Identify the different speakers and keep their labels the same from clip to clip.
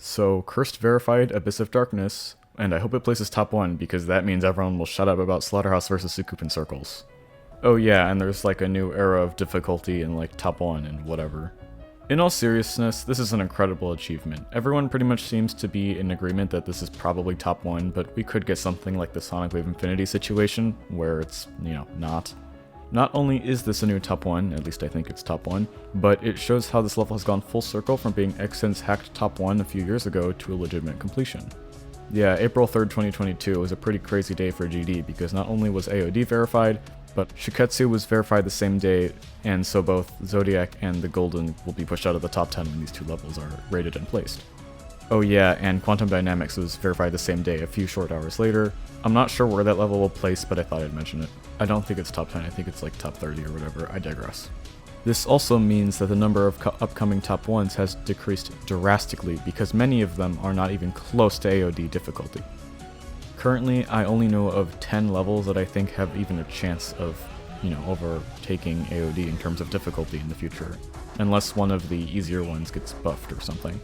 Speaker 1: So, Cursed verified Abyss of Darkness, and I hope it places top 1 because that means everyone will shut up about Slaughterhouse versus Soucoup in Circles. Oh yeah, and there's like a new era of difficulty in like top 1 and whatever. In all seriousness, this is an incredible achievement. Everyone pretty much seems to be in agreement that this is probably top 1, but we could get something like the Sonic Wave Infinity situation, where it's, not. Not only is this a new top 1, at least I think it's top 1, but it shows how this level has gone full circle from being Exen's hacked top 1 a few years ago to a legitimate completion. Yeah, April 3rd, 2022 was a pretty crazy day for GD because not only was AOD verified, but Shiketsu was verified the same day, and so both Zodiac and the Golden will be pushed out of the top 10 when these two levels are rated and placed. Oh yeah, and Quantum Dynamics was verified the same day, a few short hours later. I'm not sure where that level will place, but I thought I'd mention it. I don't think it's top 10, I think it's like top 30 or whatever, I digress. This also means that the number of upcoming top 1s has decreased drastically because many of them are not even close to AOD difficulty. Currently, I only know of 10 levels that I think have even a chance of, overtaking AOD in terms of difficulty in the future, unless one of the easier ones gets buffed or something.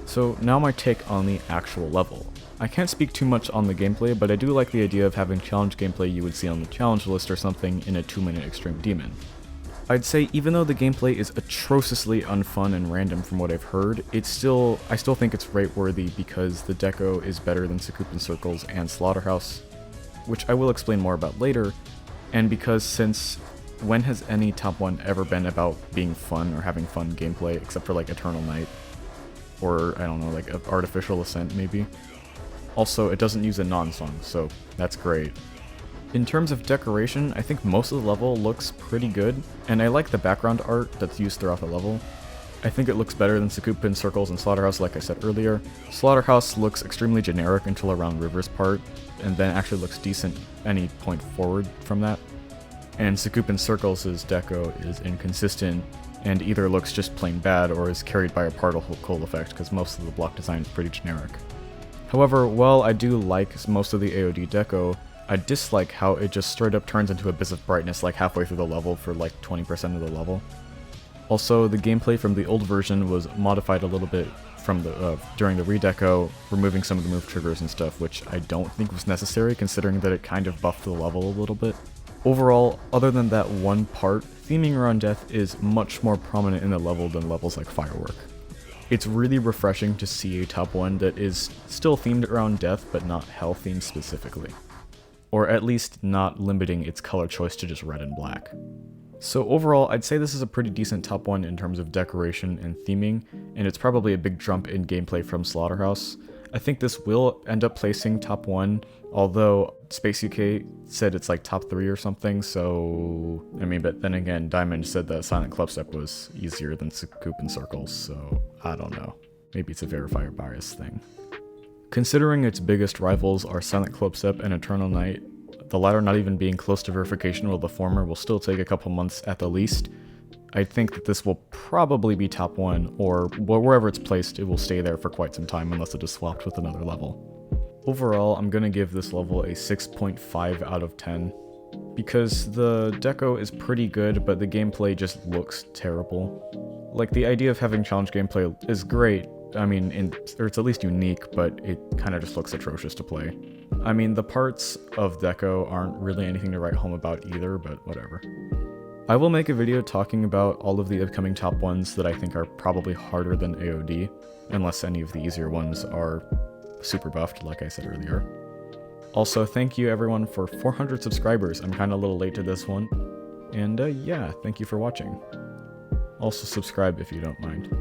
Speaker 1: So now my take on the actual level. I can't speak too much on the gameplay, but I do like the idea of having challenge gameplay you would see on the challenge list or something in a 2-minute Extreme Demon. I'd say even though the gameplay is atrociously unfun and random from what I've heard, I still think it's rate-worthy because the deco is better than Soucoup in Circles and Slaughterhouse, which I will explain more about later, and because since when has any top 1 ever been about being fun or having fun gameplay except for like Eternal Night? Or, I don't know, like Artificial Ascent maybe? Also, it doesn't use a non-song, so that's great. In terms of decoration, I think most of the level looks pretty good, and I like the background art that's used throughout the level. I think it looks better than Soucoup in Circles and Slaughterhouse like I said earlier. Slaughterhouse looks extremely generic until around River's part, and then actually looks decent any point forward from that. And Soucoup in Circles' deco is inconsistent, and either looks just plain bad or is carried by a particle effect because most of the block design is pretty generic. However, while I do like most of the AOD deco, I dislike how it just straight up turns into Abyss of Brightness like halfway through the level for like 20% of the level. Also, the gameplay from the old version was modified a little bit from during the redeco, removing some of the move triggers and stuff, which I don't think was necessary considering that it kind of buffed the level a little bit. Overall, other than that one part, theming around death is much more prominent in the level than levels like Firework. It's really refreshing to see a top 1 that is still themed around death but not hell themed specifically. Or at least not limiting its color choice to just red and black. So overall, I'd say this is a pretty decent top 1 in terms of decoration and theming, and it's probably a big jump in gameplay from Slaughterhouse. I think this will end up placing top 1, although Space UK said it's like top 3 or something, so... but then again, Diamond said that Silent Clubstep was easier than Soucoup in Circles, so I don't know. Maybe it's a verifier bias thing. Considering its biggest rivals are Silent Clubstep and Eternal Night, the latter not even being close to verification while the former will still take a couple months at the least, I think that this will probably be top 1, or wherever it's placed, it will stay there for quite some time unless it is swapped with another level. Overall, I'm gonna give this level a 6.5 out of 10, because the deco is pretty good, but the gameplay just looks terrible. Like, the idea of having challenge gameplay is great, or it's at least unique, but it kind of just looks atrocious to play. The parts of deco aren't really anything to write home about either, but whatever. I will make a video talking about all of the upcoming top 1s that I think are probably harder than AOD, unless any of the easier ones are super buffed, like I said earlier. Also, thank you everyone for 400 subscribers. I'm kinda a little late to this one. And yeah, thank you for watching. Also subscribe if you don't mind.